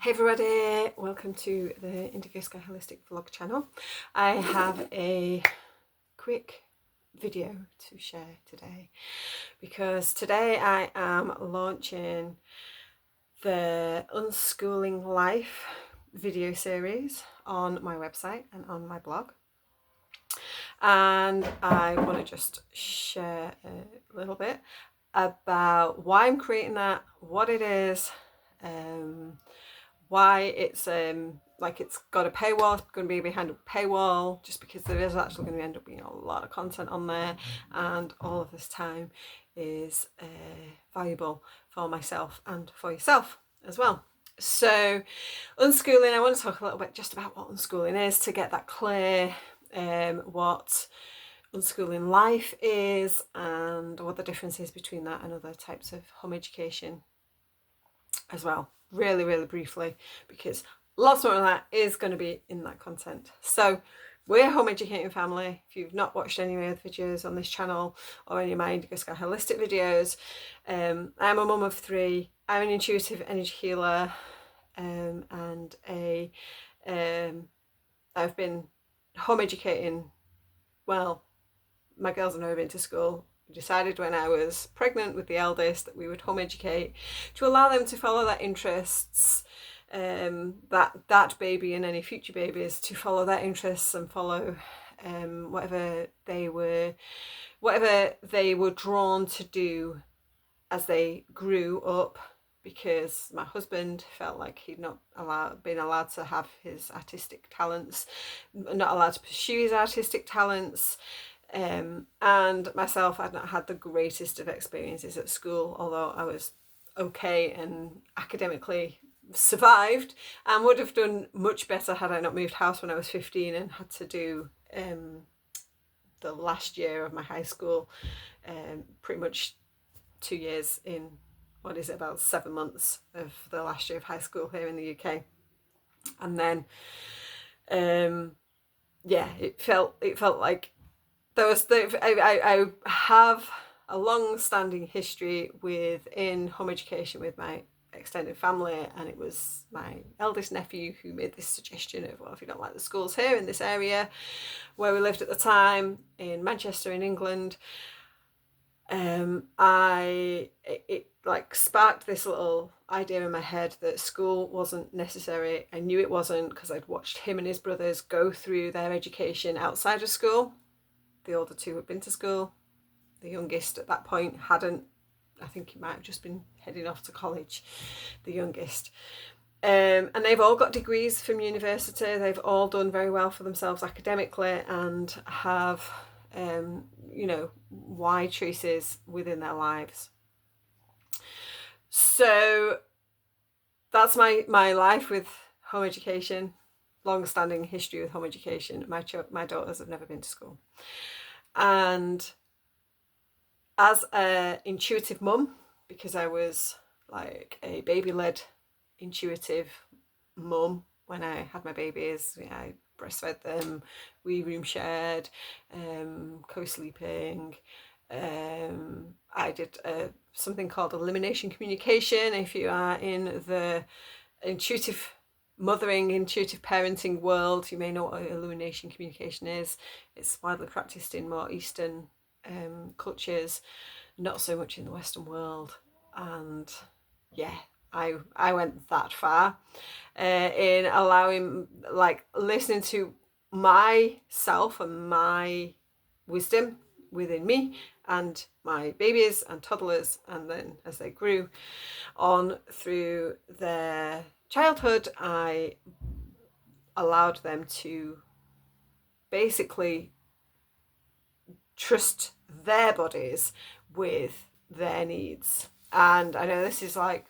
Hey everybody, welcome to the Indigo Sky Holistic Vlog channel. I have a quick video to share today because today I am launching the Unschooling Life video series on my website and on my blog. And I want to just share a little bit about why I'm creating that, what it is, why it's like it's got a paywall. It's going to be behind a paywall just because there is actually going to end up being a lot of content on there, and all of this time is valuable for myself and for yourself as well. So unschooling, I want to talk a little bit just about what unschooling is to get that clear, what unschooling life is and what the difference is between that and other types of home education as well, really briefly, because lots more of that is going to be in that content. So we're a home educating family. If you've not watched any of the videos on this channel or any of my Indigo Sky Holistic videos, I'm a mum of 3. I'm an intuitive energy healer, and I've been home educating, well, my girls have never been to school. We decided when I was pregnant with the eldest that we would home educate to allow them to follow their interests, that baby and any future babies to follow their interests and follow whatever they were drawn to do as they grew up, because my husband felt like he'd not been allowed to have his artistic talents, not allowed to pursue his artistic talents. And myself, I'd not had the greatest of experiences at school, although I was okay and academically survived, and would have done much better had I not moved house when I was 15 and had to do the last year of my high school, pretty much 2 years in, what is it, about 7 months of the last year of high school here in the UK. And then it felt like I have a long-standing history within home education with my extended family, and it was my eldest nephew who made this suggestion of, well, if you don't like the schools here in this area where we lived at the time in Manchester in England, it like sparked this little idea in my head that school wasn't necessary. I knew it wasn't because I'd watched him and his brothers go through their education outside of school. The older 2 had been to school. The youngest at that point hadn't. I think he might have just been heading off to college, the youngest. And they've all got degrees from university. They've all done very well for themselves academically and have, wide choices within their lives. So that's my life with home education. Long-standing history with home education. My daughters have never been to school, and as a intuitive mum, because I was like a baby-led intuitive mum when I had my babies, I breastfed them, we room shared, co-sleeping. I did something called elimination communication. If you are in the intuitive mothering, intuitive parenting world, you may know what elimination communication is. It's widely practiced in more Eastern cultures, not so much in the Western world. And yeah, I went that far in allowing, like, listening to myself and my wisdom within me and my babies and toddlers, and then as they grew on through their childhood, I allowed them to basically trust their bodies with their needs. And I know this is like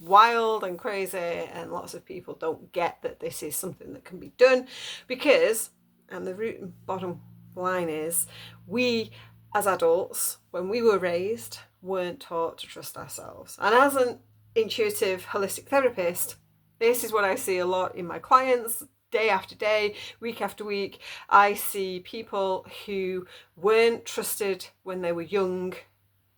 wild and crazy, and lots of people don't get that this is something that can be done, because, and the root and bottom line is, we as adults, when we were raised, weren't taught to trust ourselves. And as an intuitive holistic therapist, this is what I see a lot in my clients, day after day, week after week. I see people who weren't trusted when they were young,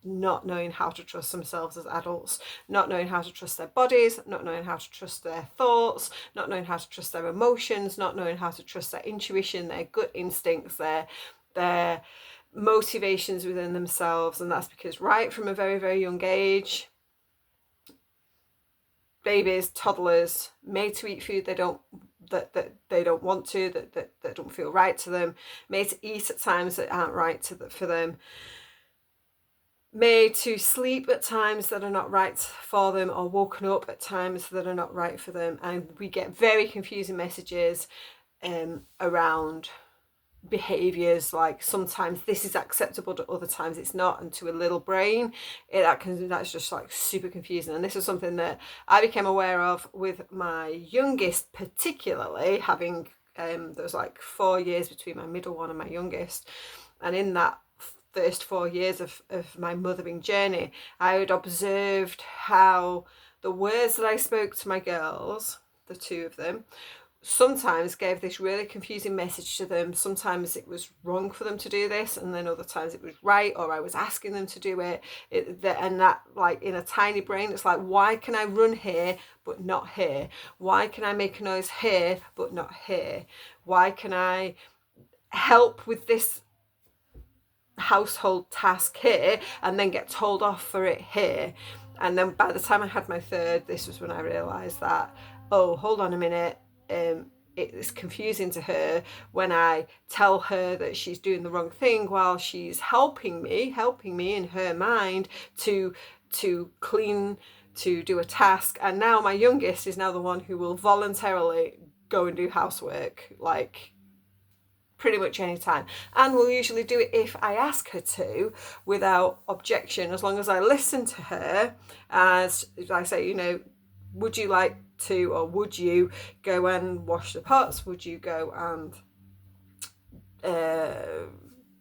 not knowing how to trust themselves as adults, not knowing how to trust their bodies, not knowing how to trust their thoughts, not knowing how to trust their emotions, not knowing how to trust their intuition, their gut instincts, their motivations within themselves. And that's because right from a very, very young age, babies, toddlers, made to eat food they don't want to, that don't feel right to them, made to eat at times that aren't right for them, made to sleep at times that are not right for them, or woken up at times that are not right for them. And we get very confusing messages around behaviors, like sometimes this is acceptable, to other times it's not, and to a little brain that's just like super confusing. And this is something that I became aware of with my youngest, particularly having there was like 4 years between my middle one and my youngest, and in that first 4 years of my mothering journey, I had observed how the words that I spoke to my girls, the two of them, sometimes gave this really confusing message to them. Sometimes it was wrong for them to do this, and then other times it was right, or I was asking them to do it. And that, like, in a tiny brain, it's like, why can I run here but not here? Why can I make a noise here but not here? Why can I help with this household task here and then get told off for it here? And then by the time I had my third, this was when I realised that, oh, hold on a minute, it's confusing to her when I tell her that she's doing the wrong thing while she's helping me in her mind to clean, to do a task. And now my youngest is now the one who will voluntarily go and do housework, like pretty much any time, and will usually do it if I ask her to, without objection, as long as I listen to her. As I say, you know, would you like to, or would you go and wash the pots? Would you go and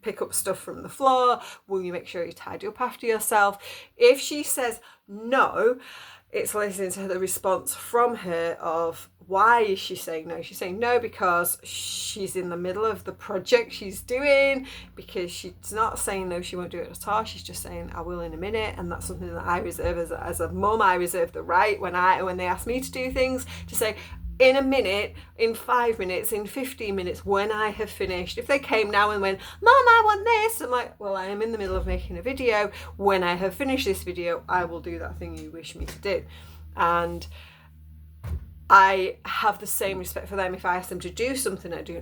pick up stuff from the floor? Will you make sure you tidy up after yourself? If she says no, it's listening to the response from her of, why is she saying no? She's saying no because she's in the middle of the project she's doing, because she's not saying no, she won't do it at all. She's just saying, I will in a minute. And that's something that I reserve as a mum. I reserve the right when they ask me to do things to say, in a minute, in 5 minutes, in 15 minutes, when I have finished. If they came now and went, Mom, I want this, I'm like, well, I am in the middle of making a video. When I have finished this video, I will do that thing you wish me to do. And I have the same respect for them. If I ask them to do something, I do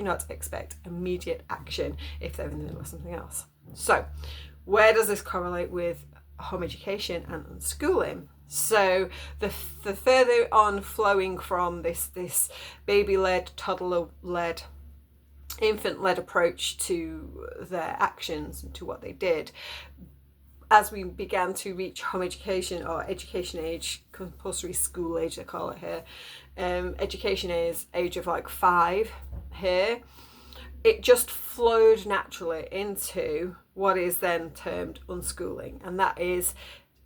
not expect immediate action if they're in the middle of something else. So where does this correlate with home education and unschooling? So the further on flowing from this baby-led, toddler-led, infant-led approach to their actions and to what they did, as we began to reach home education, or education age, compulsory school age they call it here, education age of like 5 here, it just flowed naturally into what is then termed unschooling. And that is,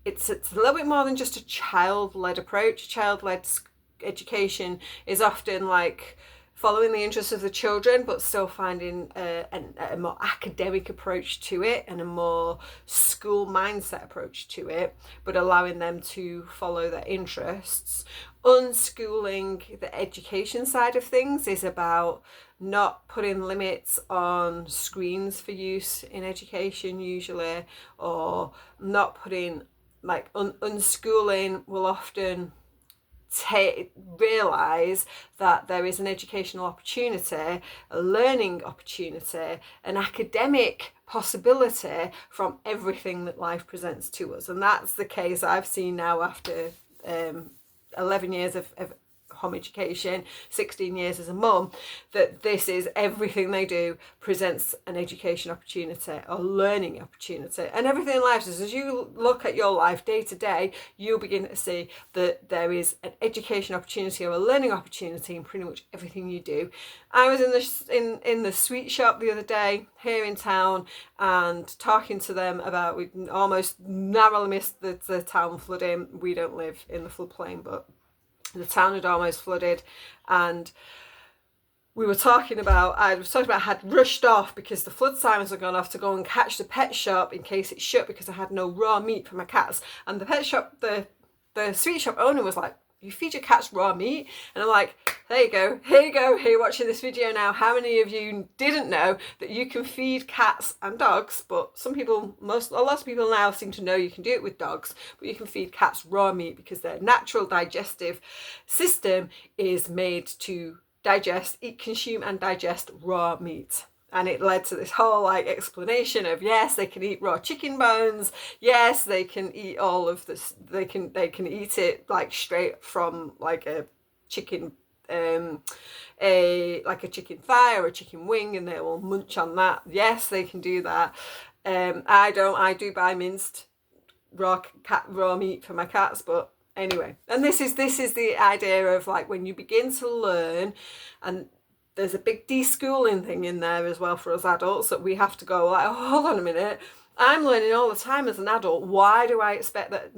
it's a little bit more than just a child-led approach. Child-led education is often like following the interests of the children, but still finding a more academic approach to it and a more school mindset approach to it, but allowing them to follow their interests. Unschooling, the education side of things, is about not putting limits on screens for use in education usually, or not putting, like, unschooling will often realise that there is an educational opportunity, a learning opportunity, an academic possibility from everything that life presents to us. And that's the case I've seen now after 11 years of home education, 16 years as a mum, that this is everything they do presents an education opportunity or learning opportunity. And everything in life is, as you look at your life day to day, you'll begin to see that there is an education opportunity or a learning opportunity in pretty much everything you do. I was in the sweet shop the other day here in town and talking to them about, we almost narrowly missed the town flooding. We don't live in the floodplain, but the town had almost flooded, and I was talking to them about, we almost narrowly missed the town flooding. We don't live in the floodplain, but the town had almost flooded, and I was talking to them about, we almost narrowly missed the town flooding. We don't live in the floodplain, but the town had almost flooded, and I was talking about I had rushed off because the flood sirens had gone off to go and catch the pet shop in case it shut because I had no raw meat for my cats. And the pet shop, the sweet shop owner was like, "You feed your cats raw meat?" And I'm like, there you go, here you go, here, watching this video now. How many of you didn't know that you can feed cats and dogs? But a lot of people now seem to know you can do it with dogs, but you can feed cats raw meat because their natural digestive system is made to consume and digest raw meat. And it led to this whole like explanation of, yes, they can eat raw chicken bones, yes, they can eat all of this, they can eat it like straight from like a chicken a chicken thigh or a chicken wing, and they will munch on that. Yes, they can do that. I do buy minced raw meat for my cats, but anyway. And this is the idea of like when you begin to learn, and there's a big deschooling thing in there as well for us adults, that we have to go like, oh, hold on a minute, I'm learning all the time as an adult. Why do I expect that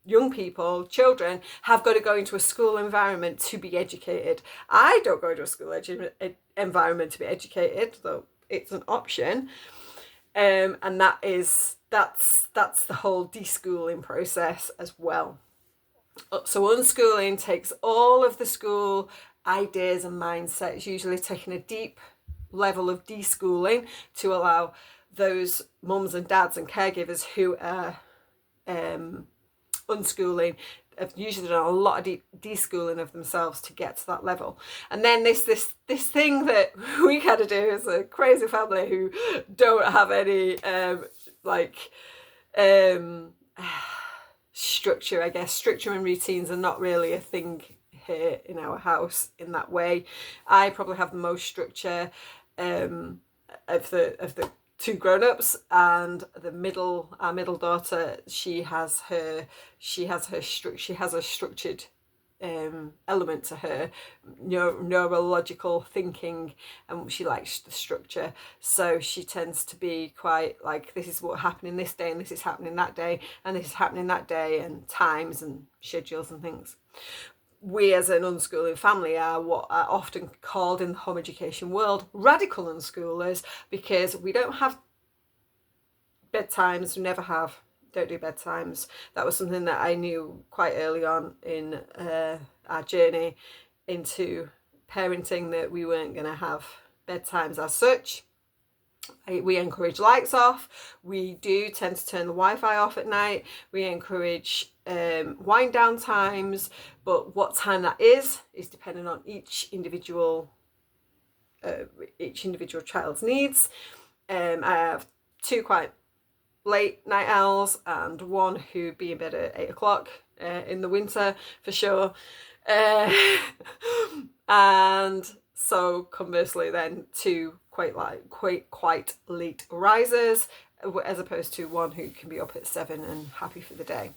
young people, children, have got to go into a school environment to be educated? I don't go to a school environment to be educated, though it's an option. And that's the whole deschooling process as well. So unschooling takes all of the school ideas and mindsets, usually taking a deep level of deschooling to allow those mums and dads and caregivers who are unschooling have usually done a lot of deschooling of themselves to get to that level. And then this thing that we kind of do as a crazy family who don't have any structure, I guess. Structure and routines are not really a thing here in our house in that way. I probably have the most structure of the two grown-ups, and our middle daughter, she has a structured element to her, neurological thinking, and she likes the structure. So she tends to be quite like, this is what happening this day, and this is happening that day, and this is happening that day, and times and schedules and things. We as an unschooling family are what are often called in the home education world radical unschoolers, because we don't have bedtimes. We never have. Don't do bedtimes. That was something that I knew quite early on in our journey into parenting, that we weren't going to have bedtimes as such. We encourage lights off. We do tend to turn the Wi-Fi off at night. We encourage wind down times, but what time that is dependent on each individual child's needs. I have two quite late night owls and one who be in bed at 8 o'clock in the winter for sure. And so conversely then two quite late risers, as opposed to one who can be up at 7 and happy for the day.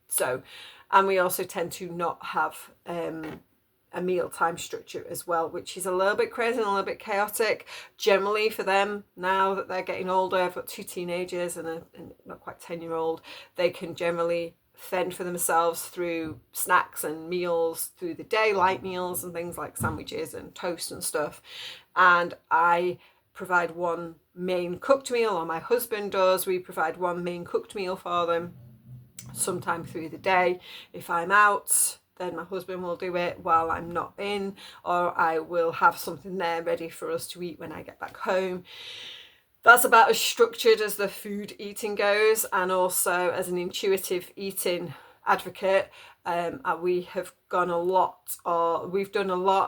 So, and we also tend to not have a mealtime structure as well, which is a little bit crazy and a little bit chaotic. Generally for them, now that they're getting older, I've got two teenagers and a not quite 10-year-old, they can generally fend for themselves through snacks and meals through the day, light meals and things like sandwiches and toast and stuff. And I provide one main cooked meal, or my husband does. We provide one main cooked meal for them sometime through the day. If I'm out, then my husband will do it while I'm not in, or I will have something there ready for us to eat when I get back home. That's about as structured as the food eating goes. And also as an intuitive eating advocate, we've done a lot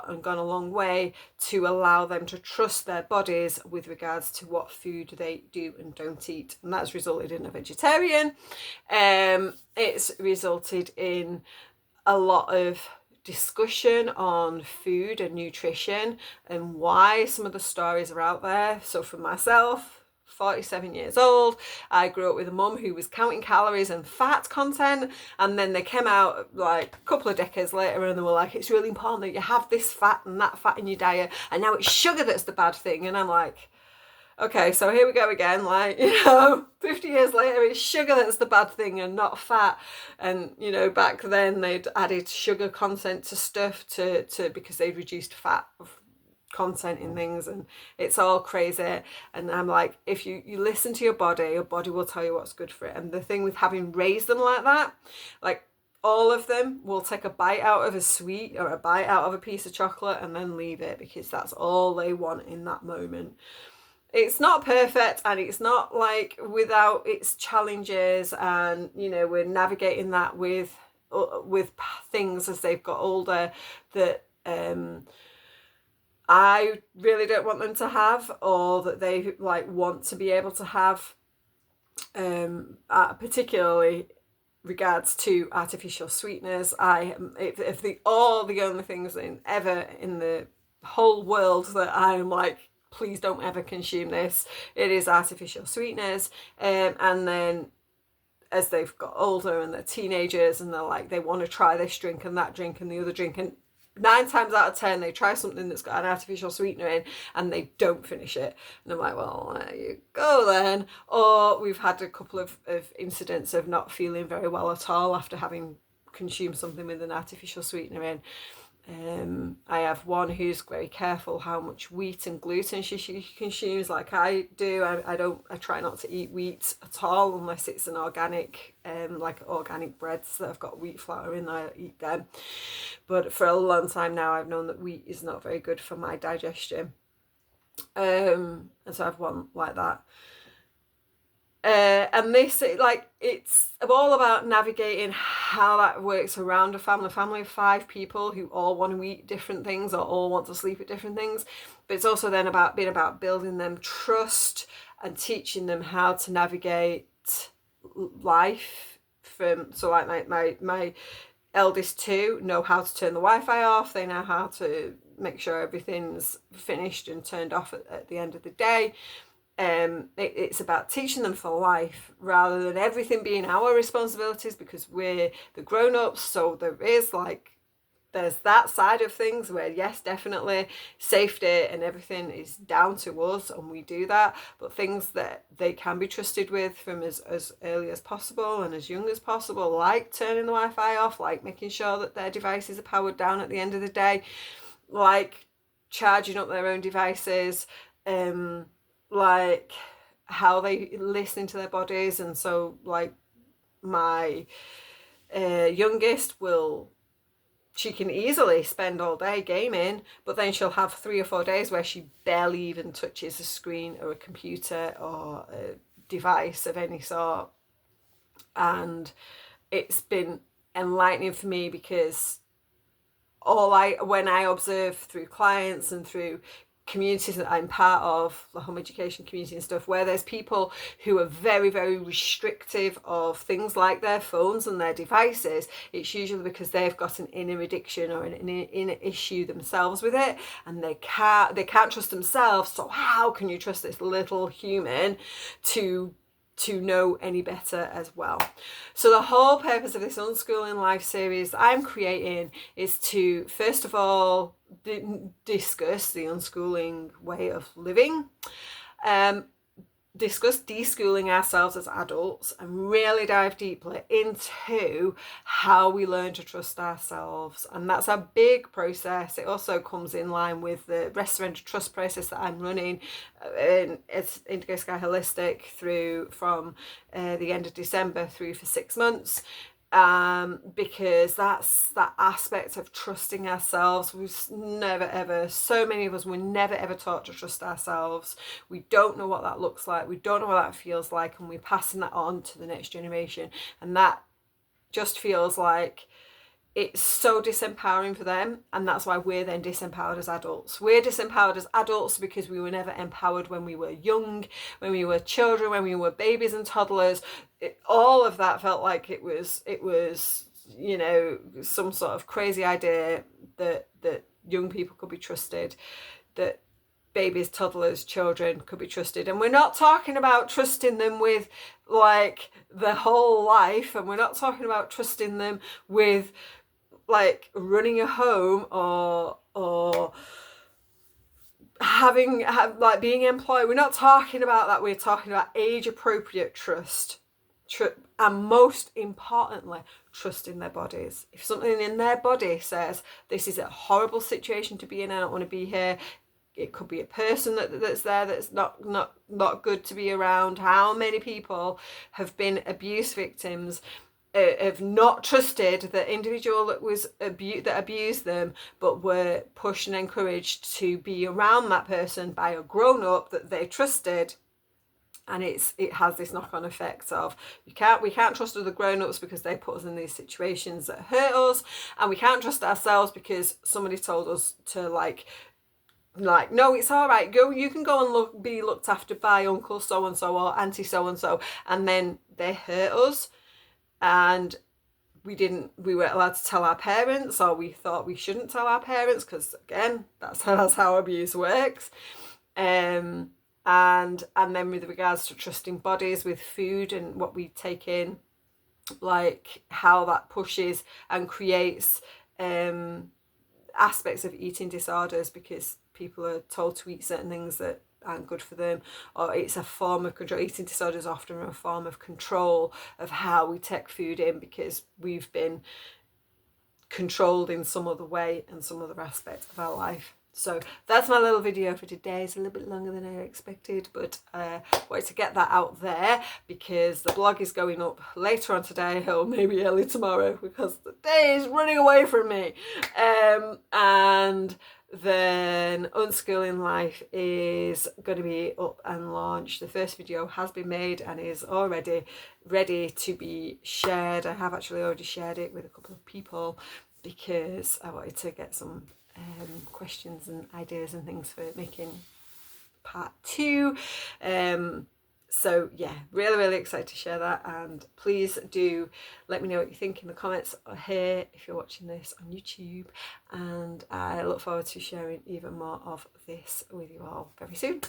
and gone a long way to allow them to trust their bodies with regards to what food they do and don't eat. And that's resulted in a vegetarian. It's resulted in a lot of discussion on food and nutrition and why some of the stories are out there. So for myself, 47 years old, I grew up with a mum who was counting calories and fat content, and then they came out like a couple of decades later and they were like, it's really important that you have this fat and that fat in your diet, and now it's sugar that's the bad thing. And I'm like, okay, so here we go again, 50 years later, it's sugar that's the bad thing and not fat. And, back then they'd added sugar content to stuff to because they'd reduced fat content in things, and it's all crazy. And I'm like, if you listen to your body will tell you what's good for it. And the thing with having raised them like that, like, all of them will take a bite out of a sweet or a bite out of a piece of chocolate and then leave it, because that's all they want in that moment. It's not perfect, and it's not like without its challenges, and you know, we're navigating that with things as they've got older that I really don't want them to have, or that they like want to be able to have, particularly regards to artificial sweeteners. If the only things ever in the whole world that I'm like, please don't ever consume this, it is artificial sweeteners. And then as they've got older and they're teenagers and they're like, they want to try this drink and that drink and the other drink, and 9 times out of 10 they try something that's got an artificial sweetener in and they don't finish it, and I'm like, well, there you go then. Or we've had a couple of incidents of not feeling very well at all after having consumed something with an artificial sweetener in. I have one who's very careful how much wheat and gluten she consumes, like I do. I try not to eat wheat at all unless it's an organic, like organic breads that have got wheat flour in. I eat them. But for a long time now, I've known that wheat is not very good for my digestion. And so I have one like that. And this, like, it's all about navigating how that works around a family of 5 people who all want to eat different things or all want to sleep at different things. But it's also then about building them trust and teaching them how to navigate life. So like my eldest 2 know how to turn the Wi-Fi off. They know how to make sure everything's finished and turned off at the end of the day. It's about teaching them for life rather than everything being our responsibilities because we're the grown-ups. So there's that side of things where, yes, definitely safety and everything is down to us and we do that, but things that they can be trusted with from as early as possible and as young as possible, like turning the Wi-Fi off, like making sure that their devices are powered down at the end of the day, like charging up their own devices, like how they listen to their bodies. And so like my youngest she can easily spend all day gaming, but then she'll have 3 or 4 days where she barely even touches a screen or a computer or a device of any sort. And it's been enlightening for me because when I observe through clients and through communities that I'm part of, the home education community and stuff, where there's people who are very, very restrictive of things like their phones and their devices, it's usually because they've got an inner addiction or an inner issue themselves with it, and they can't trust themselves. So how can you trust this little human to know any better as well? So the whole purpose of this Unschooling Life series that I'm creating is to, first of all, discuss the unschooling way of living, discuss deschooling ourselves as adults, and really dive deeply into how we learn to trust ourselves. And that's a big process. It also comes in line with the rest surrender trust process that I'm running it's Indigo Sky Holistic from the end of December through for 6 months. Because that's that aspect of trusting ourselves. So many of us were never ever taught to trust ourselves. We don't know what that looks like, we don't know what that feels like, and we're passing that on to the next generation, and that just feels like it's so disempowering for them. And that's why we're then disempowered as adults. We're disempowered as adults because we were never empowered when we were young, when we were children, when we were babies and toddlers. All of that felt like it was, you know, some sort of crazy idea that young people could be trusted, that babies, toddlers, children could be trusted. And we're not talking about trusting them with like the whole life, and we're not talking about trusting them with like running a home or like being employed. We're not talking about that. We're talking about age appropriate trust. And most importantly, trusting their bodies. If something in their body says, this is a horrible situation to be in, I don't want to be here, it could be a person that's there that's not good to be around. How many people have been abuse victims, have not trusted the individual that was that abused them, but were pushed and encouraged to be around that person by a grown-up that they trusted. And it has this knock-on effect of we can't trust other grown-ups because they put us in these situations that hurt us, and we can't trust ourselves because somebody told us to like no, it's all right, go, you can go and be looked after by uncle so and so or auntie so and so, and then they hurt us, and we weren't allowed to tell our parents, or we thought we shouldn't tell our parents because again that's how abuse works. And then with regards to trusting bodies with food and what we take in, like how that pushes and creates aspects of eating disorders because people are told to eat certain things that aren't good for them, or it's a form of control. Eating disorder is often a form of control of how we take food in because we've been controlled in some other way and some other aspect of our life. So that's my little video for today. It's a little bit longer than I expected, but I wanted to get that out there because the blog is going up later on today or maybe early tomorrow because the day is running away from me. And then Unschooling Life is going to be up and launched. The first video has been made and is already ready to be shared. I have actually already shared it with a couple of people because I wanted to get some questions and ideas and things for making part 2. So yeah, really excited to share that, and please do let me know what you think in the comments here if you're watching this on YouTube, and I look forward to sharing even more of this with you all very soon.